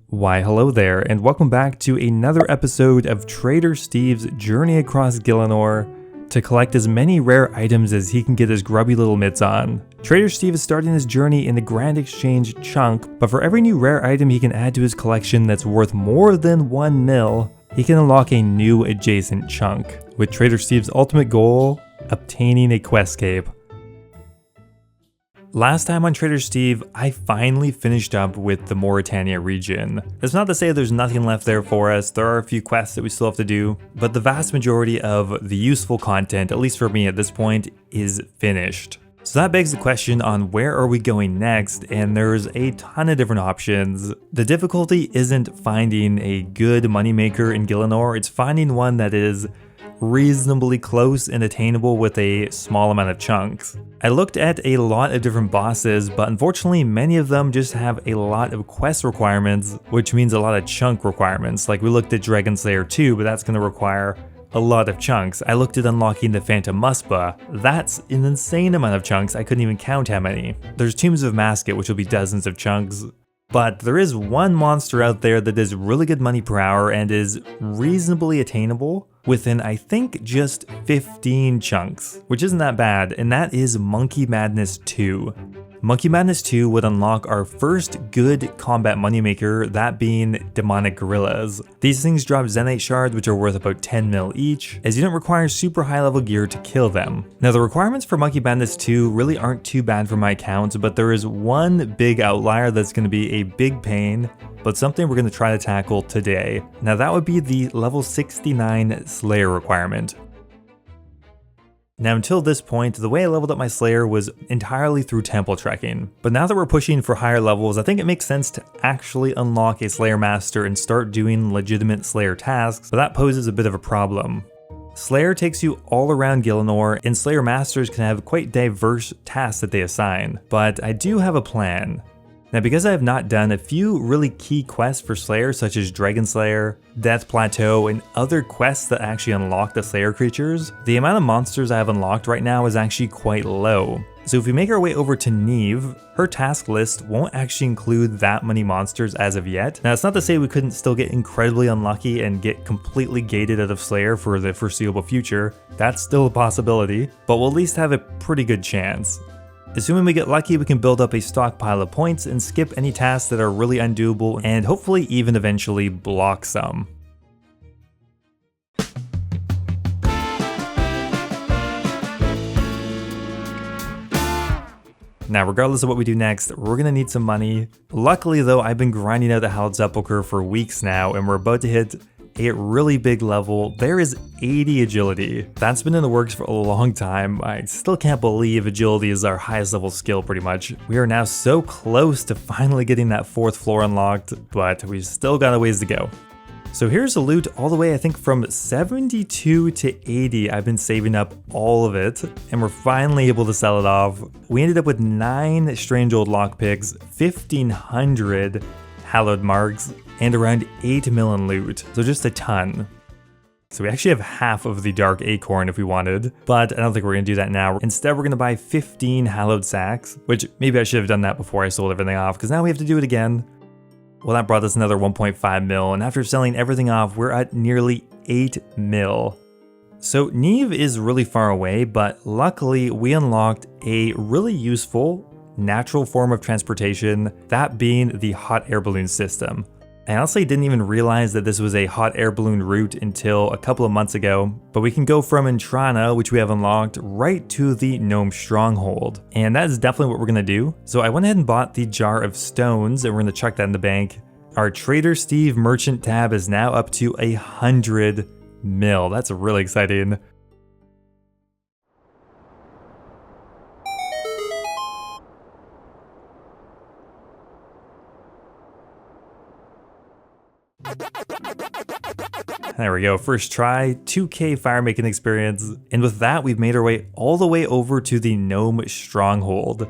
Why hello there, and welcome back to another episode of Trader Steve's journey across Gielinor to collect as many rare items as he can get his grubby little mitts on. Trader Steve is starting his journey in the Grand Exchange chunk, but for every new rare item he can add to his collection that's worth more than 1 mil, he can unlock a new adjacent chunk, with Trader Steve's ultimate goal, obtaining a quest cape. Last time on Trader Steve, I finally finished up with the Morytania region. That's not to say there's nothing left there for us, there are a few quests that we still have to do, but the vast majority of the useful content, at least for me at this point, is finished. So that begs the question on where are we going next, and there's a ton of different options. The difficulty isn't finding a good moneymaker in Gielinor, it's finding one that is reasonably close and attainable with a small amount of chunks. I looked at a lot of different bosses, but unfortunately many of them just have a lot of quest requirements, which means a lot of chunk requirements. Like we looked at Dragon Slayer 2, but that's going to require a lot of chunks. I looked at unlocking the Phantom Muspa. That's an insane amount of chunks, I couldn't even count how many. There's Tombs of Masket, which will be dozens of chunks. But there is one monster out there that does really good money per hour and is reasonably attainable within, I think, just 15 chunks, which isn't that bad, and that is Monkey Madness 2. Monkey Madness 2 would unlock our first good combat moneymaker, that being demonic gorillas. These things drop Zenite shards, which are worth about 10 mil each, as you don't require super high level gear to kill them. Now the requirements for Monkey Madness 2 really aren't too bad for my account, but there is one big outlier that's going to be a big pain, but something we're going to try to tackle today. Now that would be the level 69 Slayer requirement. Now until this point, the way I leveled up my Slayer was entirely through temple trekking, but now that we're pushing for higher levels, I think it makes sense to actually unlock a Slayer Master and start doing legitimate Slayer tasks, but that poses a bit of a problem. Slayer takes you all around Gielinor, and Slayer Masters can have quite diverse tasks that they assign, but I do have a plan. Now because I have not done a few really key quests for Slayer such as Dragon Slayer, Death Plateau, and other quests that actually unlock the Slayer creatures, the amount of monsters I have unlocked right now is actually quite low. So if we make our way over to Neve, her task list won't actually include that many monsters as of yet. Now it's not to say we couldn't still get incredibly unlucky and get completely gated out of Slayer for the foreseeable future, that's still a possibility, but we'll at least have a pretty good chance. Assuming we get lucky, we can build up a stockpile of points and skip any tasks that are really undoable and hopefully even eventually block some. Now regardless of what we do next, we're gonna need some money. Luckily though, I've been grinding out the Hallowed Sepulchre for weeks now and we're about to hit a really big level. There is 80 agility. That's been in the works for a long time. I still can't believe agility is our highest level skill pretty much. We are now so close to finally getting that 4th floor unlocked, but we've still got a ways to go. So here's the loot all the way, I think from 72 to 80, I've been saving up all of it, and we're finally able to sell it off. We ended up with 9 strange old lockpicks, 1,500 hallowed marks, and around 8 mil in loot, so just a ton. So we actually have half of the dark acorn if we wanted, but I don't think we're gonna do that now. Instead, we're gonna buy 15 hallowed sacks, which maybe I should have done that before I sold everything off, because now we have to do it again. Well, that brought us another 1.5 mil, and after selling everything off, we're at nearly 8 mil. So Neve is really far away, but luckily we unlocked a really useful natural form of transportation, that being the hot air balloon system. I honestly didn't even realize that this was a hot air balloon route until a couple of months ago, but we can go from Entrana, which we have unlocked, right to the Gnome stronghold. And that is definitely what we're gonna do. So I went ahead and bought the jar of stones and we're gonna chuck that in the bank. Our Trader Steve merchant tab is now up to 100 mil. That's really exciting. There we go, first try, 2k fire making experience, and with that we've made our way all the way over to the Gnome stronghold.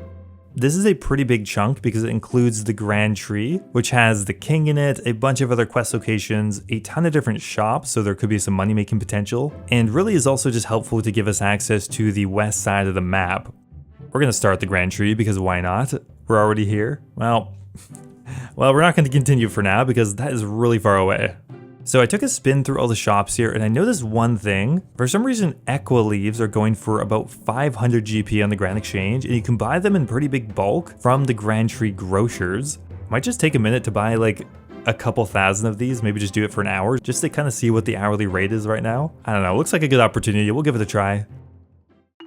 This is a pretty big chunk because it includes the Grand Tree, which has the king in it, a bunch of other quest locations, a ton of different shops, so there could be some money making potential, and really is also just helpful to give us access to the west side of the map. We're gonna start the Grand Tree because why not? We're already here. Well, Well, we're not going to continue for now because that is really far away. So I took a spin through all the shops here and I noticed one thing. For some reason, Equa leaves are going for about 500 GP on the Grand Exchange, and you can buy them in pretty big bulk from the Grand Tree grocers. Might just take a minute to buy like a couple thousand of these, maybe just do it for an hour, just to kind of see what the hourly rate is right now. I don't know, looks like a good opportunity, we'll give it a try.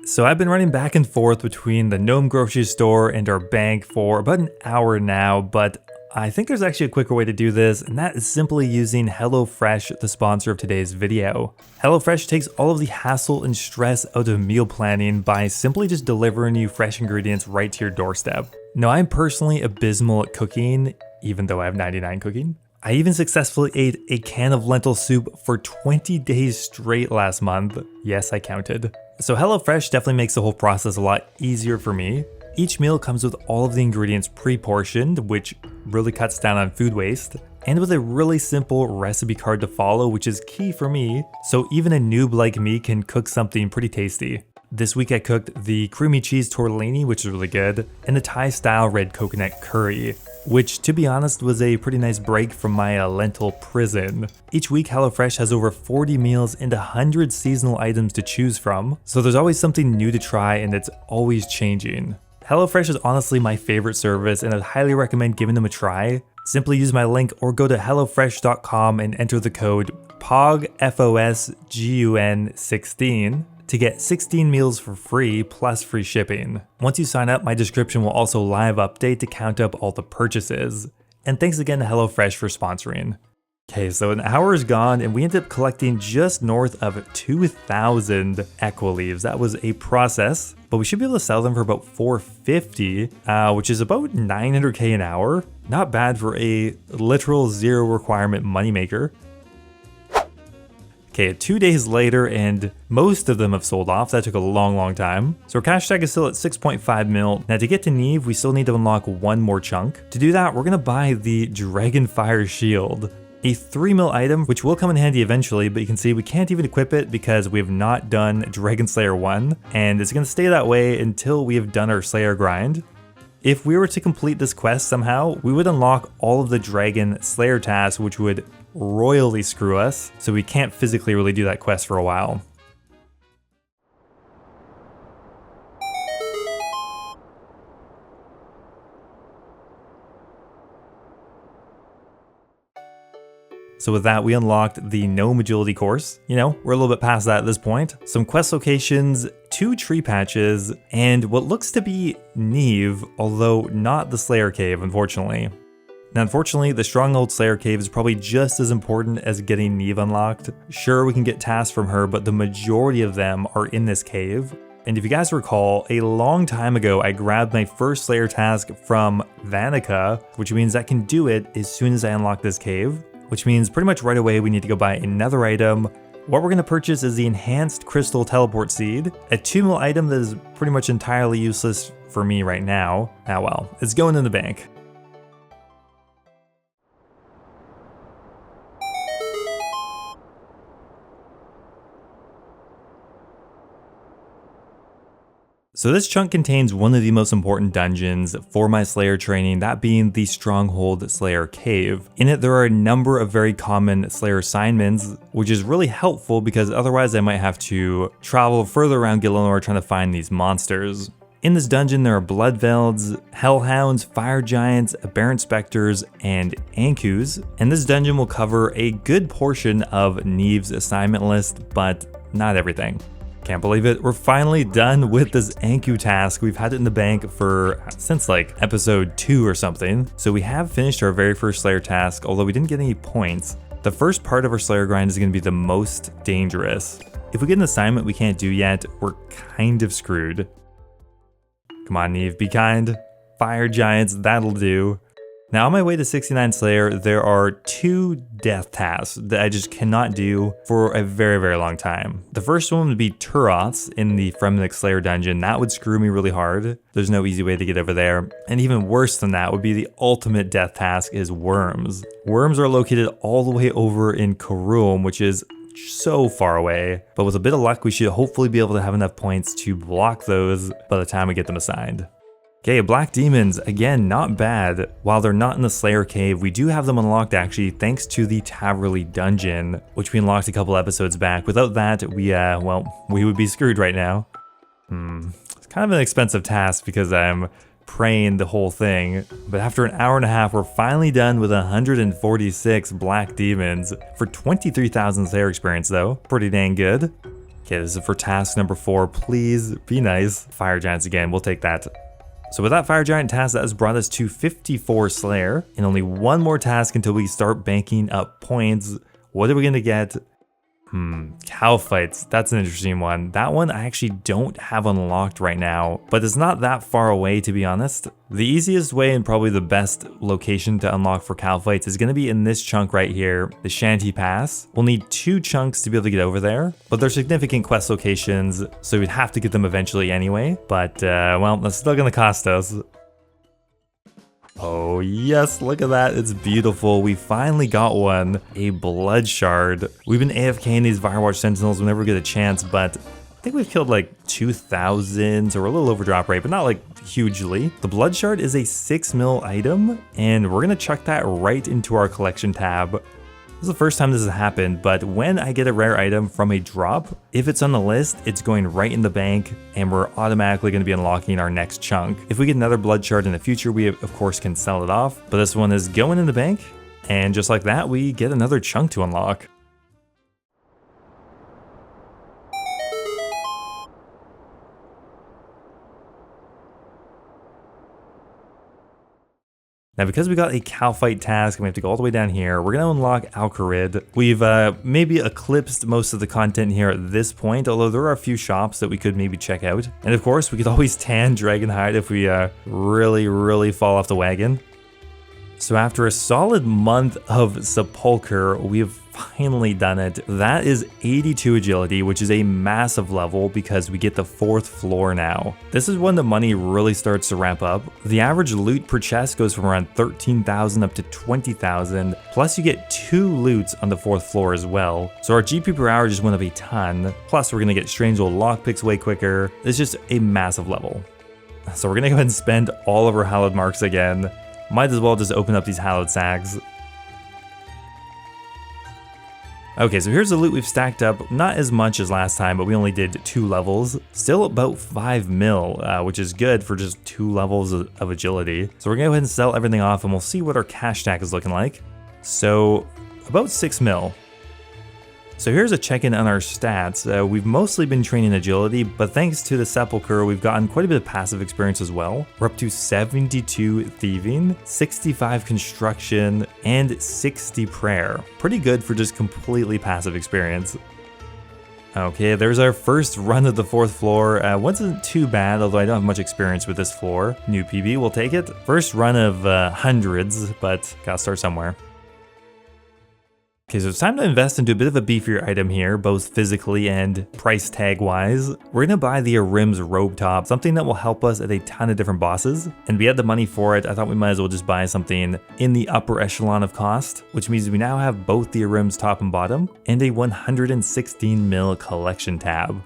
So I've been running back and forth between the Gnome grocery store and our bank for about an hour now, but I think there's actually a quicker way to do this, and that is simply using HelloFresh, the sponsor of today's video. HelloFresh takes all of the hassle and stress out of meal planning by simply just delivering you fresh ingredients right to your doorstep. Now, I'm personally abysmal at cooking, even though I have 99 cooking. I even successfully ate a can of lentil soup for 20 days straight last month. Yes, I counted. So HelloFresh definitely makes the whole process a lot easier for me. Each meal comes with all of the ingredients pre-portioned, which really cuts down on food waste, and with a really simple recipe card to follow, which is key for me, so even a noob like me can cook something pretty tasty. This week I cooked the creamy cheese tortellini, which is really good, and the Thai-style red coconut curry, which, to be honest, was a pretty nice break from my lentil prison. Each week, HelloFresh has over 40 meals and 100 seasonal items to choose from, so there's always something new to try and it's always changing. HelloFresh is honestly my favorite service and I'd highly recommend giving them a try. Simply use my link or go to hellofresh.com and enter the code POGFOSGUN16 to get 16 meals for free plus free shipping. Once you sign up, my description will also live update to count up all the purchases. And thanks again to HelloFresh for sponsoring. Okay, so an hour is gone and we ended up collecting just north of 2,000 Equa leaves. That was a process, but we should be able to sell them for about 450, which is about 900k an hour. Not bad for a literal zero requirement moneymaker. Okay, 2 days later and most of them have sold off. That took a long time. So our cash tag is still at 6.5 mil. Now to get to Neve, we still need to unlock one more chunk. To do that, we're gonna buy the Dragonfire Shield, a 3 mil item, which will come in handy eventually, but you can see we can't even equip it because we have not done Dragon Slayer 1, and it's gonna stay that way until we have done our Slayer grind. If we were to complete this quest somehow, we would unlock all of the Dragon Slayer tasks, which would royally screw us, so we can't physically really do that quest for a while. So with that, we unlocked the Gnome Agility course. You know, we're a little bit past that at this point. Some quest locations, 2 tree patches, and what looks to be Neve, although not the Slayer Cave, unfortunately. Now, unfortunately, the Stronghold Slayer Cave is probably just as important as getting Neve unlocked. Sure, we can get tasks from her, but the majority of them are in this cave. And if you guys recall, a long time ago, I grabbed my first Slayer task from Vanica, which means I can do it as soon as I unlock this cave, which means pretty much right away we need to go buy another item. What we're going to purchase is the Enhanced Crystal Teleport Seed, a 2 mil item that is pretty much entirely useless for me right now. Ah well, it's going in the bank. So this chunk contains one of the most important dungeons for my Slayer training, that being the Stronghold Slayer Cave. In it, there are a number of very common Slayer assignments, which is really helpful because otherwise I might have to travel further around Gillinor trying to find these monsters. In this dungeon, there are Bloodvelds, Hellhounds, Fire Giants, Aberrant Spectres, and Ankus, and this dungeon will cover a good portion of Neve's assignment list, but not everything. Can't believe it, we're finally done with this Anku task. We've had it in the bank since like episode 2 or something. So we have finished our very first Slayer task, although we didn't get any points. The first part of our Slayer grind is going to be the most dangerous. If we get an assignment we can't do yet, we're kind of screwed. Come on, Neve, be kind. Fire Giants, that'll do. Now on my way to 69 Slayer, there are 2 death tasks that I just cannot do for a very long time. The first one would be Turoths in the Fremnik Slayer dungeon. That would screw me really hard. There's no easy way to get over there. And even worse than that would be the ultimate death task is Worms. Worms are located all the way over in Karum, which is so far away. But with a bit of luck, we should hopefully be able to have enough points to block those by the time we get them assigned. Okay, Black Demons, again, not bad. While they're not in the Slayer Cave, we do have them unlocked actually thanks to the Taverley Dungeon, which we unlocked a couple episodes back. Without that, we would be screwed right now. It's kind of an expensive task because I'm praying the whole thing. But after an hour and a half, we're finally done with 146 Black Demons for 23,000 Slayer experience though. Pretty dang good. Okay, this is for task number 4. Please be nice. Fire Giants again, we'll take that. So with that Fire Giant task, that has brought us to 54 Slayer, and only one more task until we start banking up points. What are we gonna get? Cow fights, that's an interesting one. That one I actually don't have unlocked right now, but it's not that far away to be honest. The easiest way and probably the best location to unlock for cow fights is going to be in this chunk right here, the Shanty Pass. We'll need 2 chunks to be able to get over there, but they're significant quest locations, so we'd have to get them eventually anyway. But well, that's still going to cost us. Oh yes, look at that, it's beautiful. We finally got one, a blood shard. We've been AFKing these Firewatch Sentinels whenever we get a chance, but I think we've killed like 2,000, so we're a little over drop rate, but not like hugely. The blood shard is a 6 mil item, and we're gonna chuck that right into our collection tab. This is the first time this has happened, but when I get a rare item from a drop, if it's on the list, it's going right in the bank, and we're automatically going to be unlocking our next chunk. If we get another blood shard in the future, we of course can sell it off, but this one is going in the bank, and just like that, we get another chunk to unlock. Now, because we got a cow fight task and we have to go all the way down here, we're going to unlock Alcarid. We've maybe eclipsed most of the content here at this point, although there are a few shops that we could maybe check out. And of course, we could always tan Dragonhide if we really fall off the wagon. So after a solid month of Sepulcher, we've finally done it. That is 82 agility, which is a massive level because we get the 4th floor now. This is when the money really starts to ramp up. The average loot per chest goes from around 13,000 up to 20,000, plus you get 2 loots on the 4th floor as well. So our GP per hour just went up a ton, plus we're gonna get strange old lockpicks way quicker. It's just a massive level. So we're gonna go ahead and spend all of our hallowed marks again. Might as well just open up these hallowed sacks. Okay, so here's the loot we've stacked up. Not as much as last time, but we only did 2 levels. Still about 5 mil, which is good for just 2 levels of agility. So we're gonna go ahead and sell everything off and we'll see what our cash stack is looking like. So about 6 mil. So here's a check-in on our stats. We've mostly been training agility, but thanks to the Sepulcher, we've gotten quite a bit of passive experience as well. We're up to 72 thieving, 65 construction, and 60 prayer. Pretty good for just completely passive experience. Okay, there's our first run of the 4th floor. Wasn't too bad, although I don't have much experience with this floor. New PB, we'll take it. First run of hundreds, but gotta start somewhere. Okay, so it's time to invest into a bit of a beefier item here, both physically and price tag wise. We're gonna buy the Arim's robe top, something that will help us at a ton of different bosses. And we had the money for it, I thought we might as well just buy something in the upper echelon of cost, which means we now have both the Arim's top and bottom, and a 116 mil collection tab.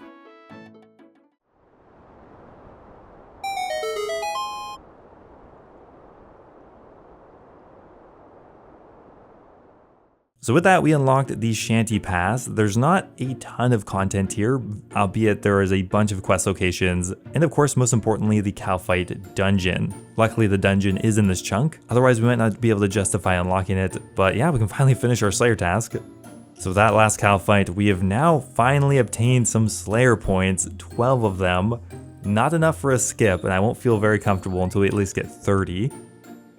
So with that, we unlocked the Shanty Pass. There's not a ton of content here, albeit there is a bunch of quest locations, and of course, most importantly, the cow fight dungeon. Luckily, the dungeon is in this chunk, otherwise we might not be able to justify unlocking it, but yeah, we can finally finish our Slayer task. So with that last cow fight, we have now finally obtained some Slayer points, 12 of them. Not enough for a skip, and I won't feel very comfortable until we at least get 30.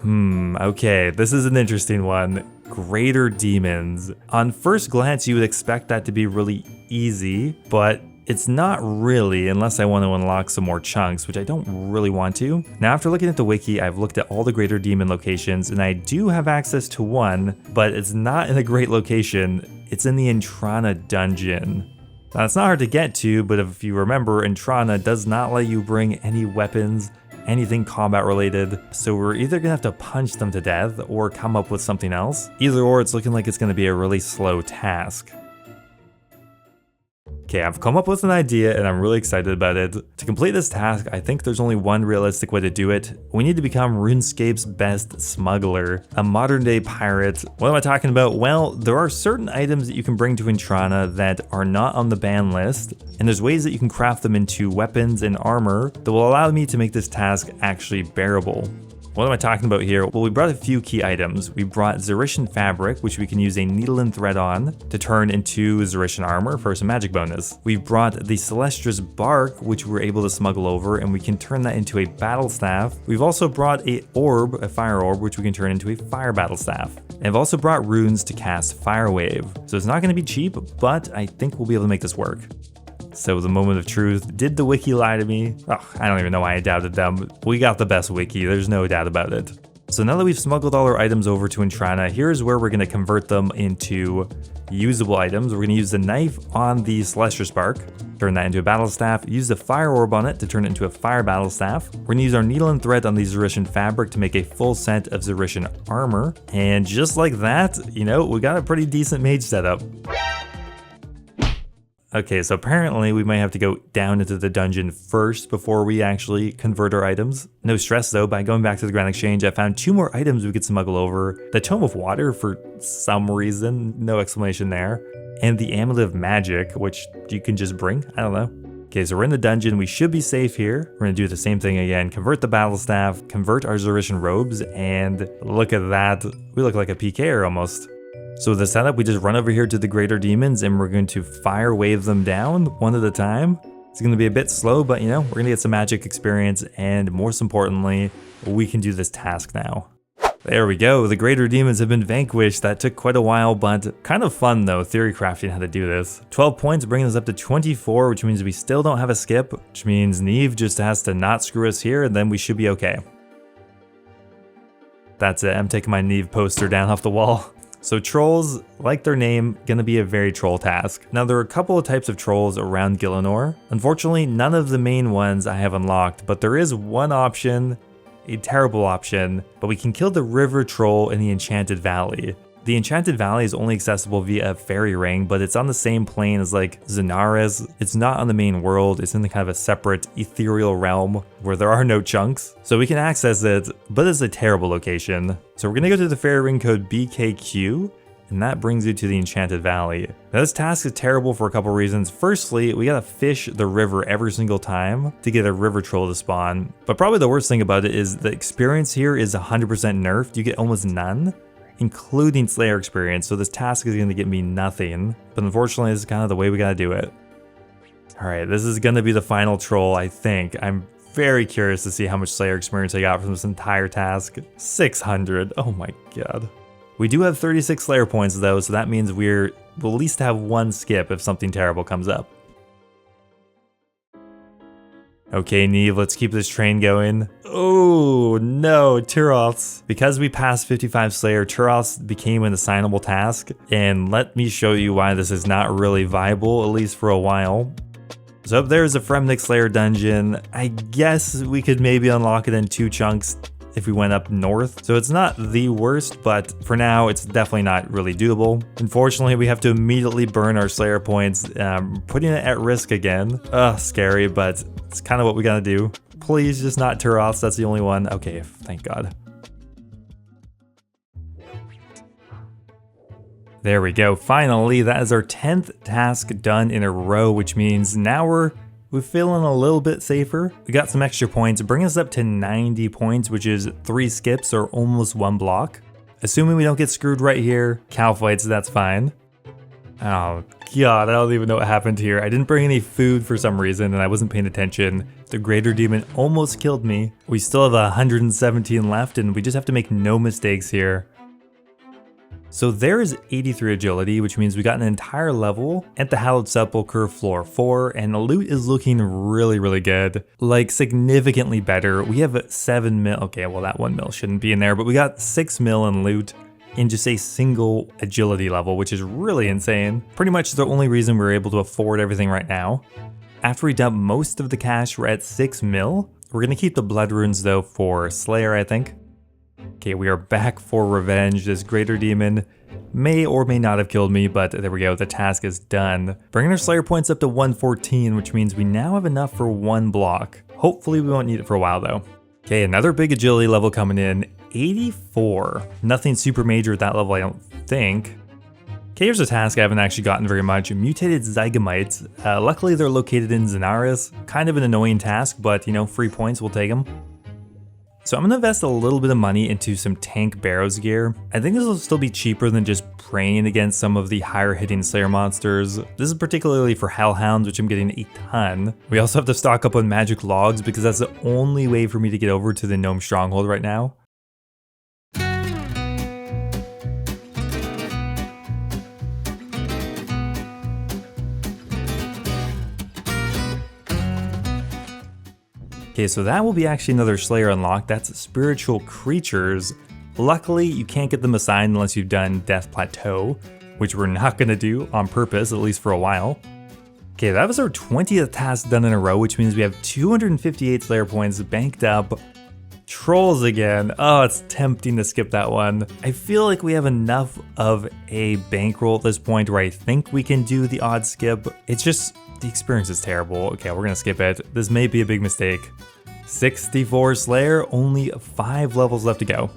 Okay, this is an interesting one. Greater Demons. On first glance, you would expect that to be really easy, but it's not really unless I want to unlock some more chunks, which I don't really want to. Now, after looking at the wiki, I've looked at all the Greater Demon locations, and I do have access to one, but it's not in a great location. It's in the Entrana dungeon. Now, it's not hard to get to, but if you remember, Entrana does not let you bring any weapons, anything combat related, so we're either gonna have to punch them to death or come up with something else. Either or, it's looking like it's gonna be a really slow task. Okay, I've come up with an idea and I'm really excited about it. To complete this task, I think there's only one realistic way to do it. We need to become RuneScape's best smuggler, a modern day pirate. What am I talking about? Well, there are certain items that you can bring to Entrana that are not on the ban list, and there's ways that you can craft them into weapons and armor that will allow me to make this task actually bearable. What am I talking about here? Well, we brought a few key items. We brought Zerishan fabric, which we can use a needle and thread on to turn into Zerishan armor for some magic bonus. We brought the Celestra's bark, which we're able to smuggle over, and we can turn that into a battle staff. We've also brought a fire orb, which we can turn into a fire battle staff. And I've also brought runes to cast Fire Wave. So it's not going to be cheap, but I think we'll be able to make this work. So the moment of truth, did the wiki lie to me? Oh, I don't even know why I doubted them. We got the best wiki, there's no doubt about it. So now that we've smuggled all our items over to Entrana, here's where we're going to convert them into usable items. We're going to use the knife on the Celestra's bark, turn that into a battle staff, use the fire orb on it to turn it into a fire battle staff. We're going to use our needle and thread on the Zerishan fabric to make a full set of Zerishan armor. And just like that, you know, we got a pretty decent mage setup. Okay, so apparently we might have to go down into the dungeon first before we actually convert our items. No stress though, by going back to the Grand Exchange, I found 2 more items we could smuggle over. The Tome of Water for some reason, no explanation there. And the Amulet of Magic, which you can just bring, I don't know. Okay, so we're in the dungeon, we should be safe here. We're gonna do the same thing again, convert the battle staff, convert our Zerishan robes, and look at that, we look like a PKer almost. So with the setup, we just run over here to the greater demons and we're going to fire wave them down one at a time. It's going to be a bit slow, but you know, we're going to get some magic experience, and most importantly, we can do this task now. There we go, the greater demons have been vanquished. That took quite a while, but kind of fun though, theory crafting how to do this. 12 points, bringing us up to 24, which means we still don't have a skip, which means Neve just has to not screw us here, and then we should be okay. That's it, I'm taking my Neve poster down off the wall. So trolls, like their name, gonna be a very troll task. Now there are a couple of types of trolls around Gielinor. Unfortunately, none of the main ones I have unlocked, but there is one option, a terrible option, but we can kill the river troll in the Enchanted Valley. The Enchanted Valley is only accessible via a fairy ring, but it's on the same plane as like Zenaris. It's not on the main world, it's in the kind of a separate ethereal realm where there are no chunks. So we can access it, but it's a terrible location. So we're gonna go to the fairy ring code BKQ, and that brings you to the Enchanted Valley. Now this task is terrible for a couple reasons. Firstly, we gotta fish the river every single time to get a river troll to spawn. But probably the worst thing about it is the experience here is 100% nerfed. You get almost none, including Slayer experience, so this task is going to get me nothing, but unfortunately this is kind of the way we gotta do it. Alright, this is going to be the final troll, I think. I'm very curious to see how much Slayer experience I got from this entire task. 600, oh my god. We do have 36 Slayer points though, so that means we'll at least have 1 skip if something terrible comes up. Okay, Neve, let's keep this train going. Oh no, Turoths. Because we passed 55 Slayer, Turoths became an assignable task, and let me show you why this is not really viable, at least for a while. So up there is a Fremnik Slayer dungeon. I guess we could maybe unlock it in 2 chunks if we went up north. So it's not the worst, but for now, it's definitely not really doable. Unfortunately, we have to immediately burn our Slayer points, putting it at risk again. Ugh, scary, but it's kind of what we gotta do. Please, just not Turoths, that's the only one. Okay, thank God. There we go, finally, that is our 10th task done in a row, which means now we're feeling a little bit safer. We got some extra points, bring us up to 90 points, which is 3 skips or almost 1 block. Assuming we don't get screwed right here, cow fights, that's fine. Oh god, I don't even know what happened here. I didn't bring any food for some reason and I wasn't paying attention. The greater demon almost killed me. We still have 117 left and we just have to make no mistakes here. So there is 83 agility, which means we got an entire level at the Hallowed Sepulchre floor 4, and the loot is looking really, really good. Like, significantly better. We have 7 mil, okay, well that 1 mil shouldn't be in there, but we got 6 mil in loot in just a single agility level, which is really insane. Pretty much the only reason we're able to afford everything right now. After we dump most of the cash, we're at 6 mil. We're gonna keep the blood runes though for Slayer, I think. Okay, we are back for revenge. This greater demon may or may not have killed me, but there we go, the task is done. Bringing our Slayer points up to 114, which means we now have enough for 1 block. Hopefully we won't need it for a while though. Okay, another big agility level coming in, 84. Nothing super major at that level, I don't think. Okay, here's a task I haven't actually gotten very much. Mutated Zygomites. Luckily they're located in Zenaris. Kind of an annoying task, but you know, free points, we'll take them. So I'm going to invest a little bit of money into some tank barrows gear. I think this will still be cheaper than just praying against some of the higher hitting Slayer monsters. This is particularly for Hellhounds, which I'm getting a ton. We also have to stock up on magic logs because that's the only way for me to get over to the Gnome stronghold right now. Okay, so that will be actually another Slayer unlock. That's spiritual creatures. Luckily, you can't get them assigned unless you've done Death Plateau, which we're not going to do on purpose, at least for a while. Okay, that was our 20th task done in a row, which means we have 258 Slayer points banked up. Trolls again. Oh, it's tempting to skip that one. I feel like we have enough of a bankroll at this point where I think we can do the odd skip. It's just, the experience is terrible. Okay, we're gonna skip it. This may be a big mistake. 64 Slayer, only 5 levels left to go.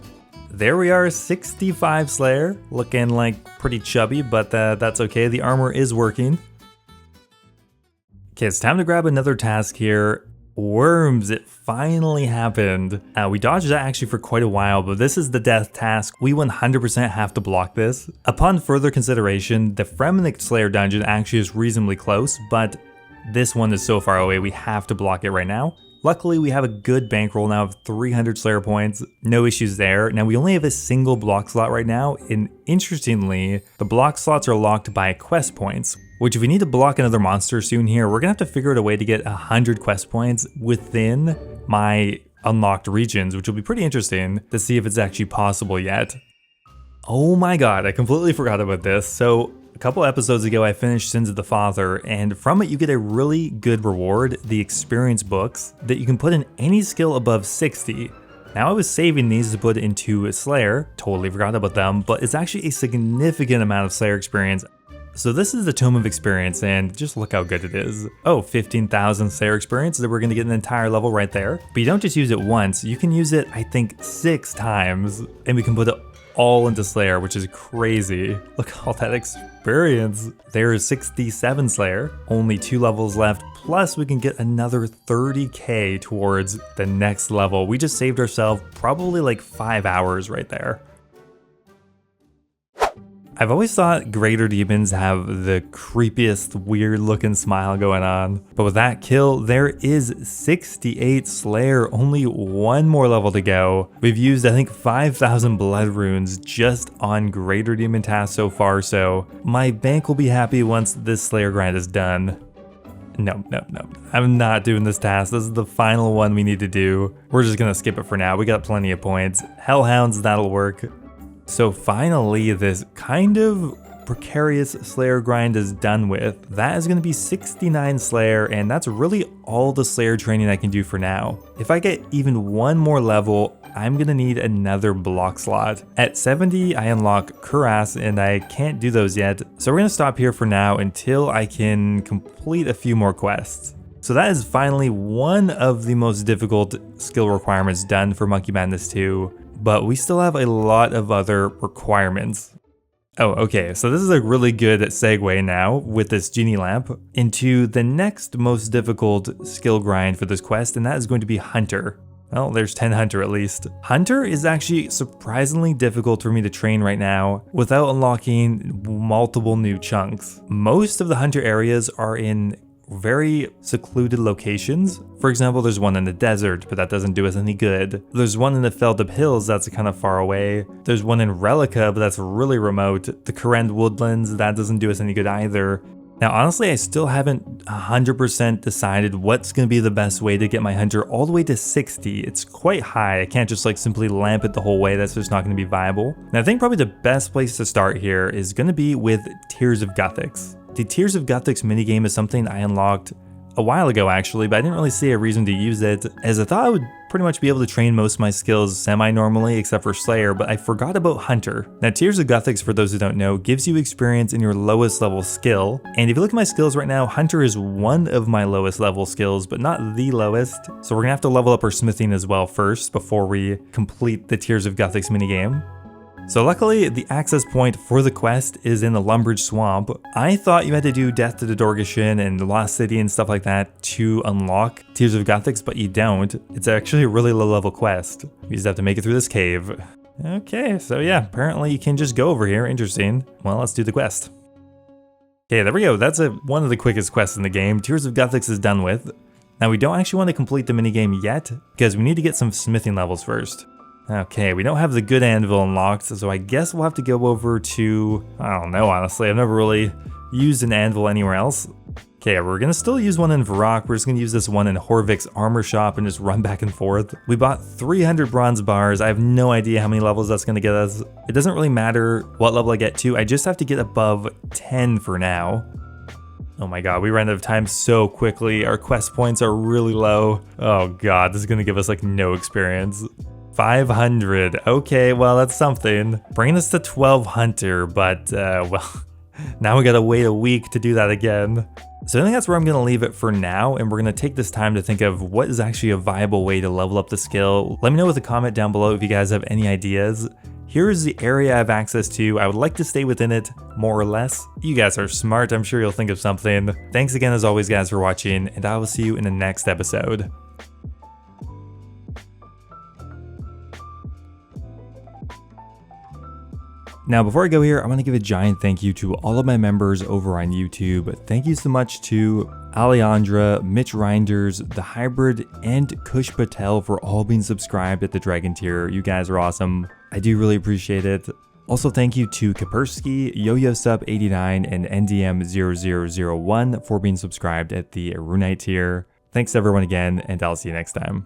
There we are, 65 Slayer. Looking like pretty chubby, but that's okay. The armor is working. Okay, it's time to grab another task here. Worms, it finally happened. We dodged that actually for quite a while, but this is the death task. We 100% have to block this. Upon further consideration, the Fremenic Slayer dungeon actually is reasonably close, but this one is so far away, we have to block it right now. Luckily, we have a good bankroll now of 300 Slayer points, no issues there. Now, we only have a single block slot right now, and interestingly, the block slots are locked by quest points, which if we need to block another monster soon here, we're gonna have to figure out a way to get 100 quest points within my unlocked regions, which will be pretty interesting to see if it's actually possible yet. Oh my god, I completely forgot about this. So a couple episodes ago, I finished Sins of the Father, and from it you get a really good reward, the experience books, that you can put in any skill above 60. Now I was saving these to put into Slayer, totally forgot about them, but it's actually a significant amount of Slayer experience. So this is the Tome of Experience, and just look how good it is. Oh, 15,000 Slayer experience, so we're gonna get an entire level right there. But you don't just use it once, you can use it, I think, 6 times, and we can put it all into Slayer, which is crazy. Look at all that experience. There is 67 Slayer, only 2 levels left, plus we can get another 30k towards the next level. We just saved ourselves probably like 5 hours right there. I've always thought greater demons have the creepiest, weird looking smile going on. But with that kill, there is 68 Slayer, only 1 more level to go. We've used, I think, 5,000 blood runes just on greater demon tasks so far, so my bank will be happy once this Slayer grind is done. No. I'm not doing this task. This is the final one we need to do. We're just gonna skip it for now. We got plenty of points. Hellhounds, that'll work. So finally, this kind of precarious Slayer grind is done with. That is going to be 69 Slayer, and that's really all the Slayer training I can do for now. If I get even 1 more level, I'm going to need another block slot. At 70, I unlock Cuirass, and I can't do those yet, so we're going to stop here for now until I can complete a few more quests. So that is finally one of the most difficult skill requirements done for Monkey Madness 2. But we still have a lot of other requirements. Oh, okay, so this is a really good segue now with this genie lamp into the next most difficult skill grind for this quest, and that is going to be Hunter. Well, there's 10 Hunter at least. Hunter is actually surprisingly difficult for me to train right now without unlocking multiple new chunks. Most of the Hunter areas are in very secluded locations. For example, there's one in the desert, but that doesn't do us any good. There's one in the Feldub Hills that's kind of far away. There's one in Relica, but that's really remote. The Korend Woodlands, that doesn't do us any good either. Now, honestly, I still haven't 100% decided what's going to be the best way to get my Hunter all the way to 60. It's quite high. I can't just like simply lamp it the whole way. That's just not going to be viable. And I think probably the best place to start here is going to be with Tears of Guthix. The Tears of Guthix minigame is something I unlocked a while ago actually, but I didn't really see a reason to use it, as I thought I would pretty much be able to train most of my skills semi-normally except for Slayer, but I forgot about Hunter. Now Tears of Guthix, for those who don't know, gives you experience in your lowest level skill, and if you look at my skills right now, Hunter is one of my lowest level skills, but not the lowest, so we're gonna have to level up our smithing as well first before we complete the Tears of Guthix minigame. So luckily, the access point for the quest is in the Lumbridge Swamp. I thought you had to do Death to the Dorgeshin and the Lost City and stuff like that to unlock Tears of Guthix, but you don't. It's actually a really low level quest. You just have to make it through this cave. Okay, so yeah, apparently you can just go over here. Interesting. Well, let's do the quest. Okay, there we go. That's one of the quickest quests in the game. Tears of Guthix is done with. Now we don't actually want to complete the minigame yet, because we need to get some smithing levels first. Okay, we don't have the good anvil unlocked, so I guess we'll have to go over to, I don't know, honestly, I've never really used an anvil anywhere else. Okay, we're gonna still use one in Varrock. We're just gonna use this one in Horvik's armor shop and just run back and forth. We bought 300 bronze bars. I have no idea how many levels that's gonna get us. It doesn't really matter what level I get to, I just have to get above 10 for now. Oh my god, we ran out of time so quickly. Our quest points are really low. Oh god, this is gonna give us like no experience. 500. Okay, well, that's something. Bringing us to 12 Hunter, but, well, now we gotta wait a week to do that again. So I think that's where I'm gonna leave it for now, and we're gonna take this time to think of what is actually a viable way to level up the skill. Let me know with a comment down below if you guys have any ideas. Here is the area I have access to. I would like to stay within it, more or less. You guys are smart, I'm sure you'll think of something. Thanks again as always, guys, for watching, and I will see you in the next episode. Now, before I go here, I want to give a giant thank you to all of my members over on YouTube. Thank you so much to Alejandra, Mitch Reinders, The Hybrid, and Kush Patel for all being subscribed at the Dragon tier. You guys are awesome. I do really appreciate it. Also, thank you to Kapersky, YoYoSub89, and NDM0001 for being subscribed at the Runite tier. Thanks everyone again, and I'll see you next time.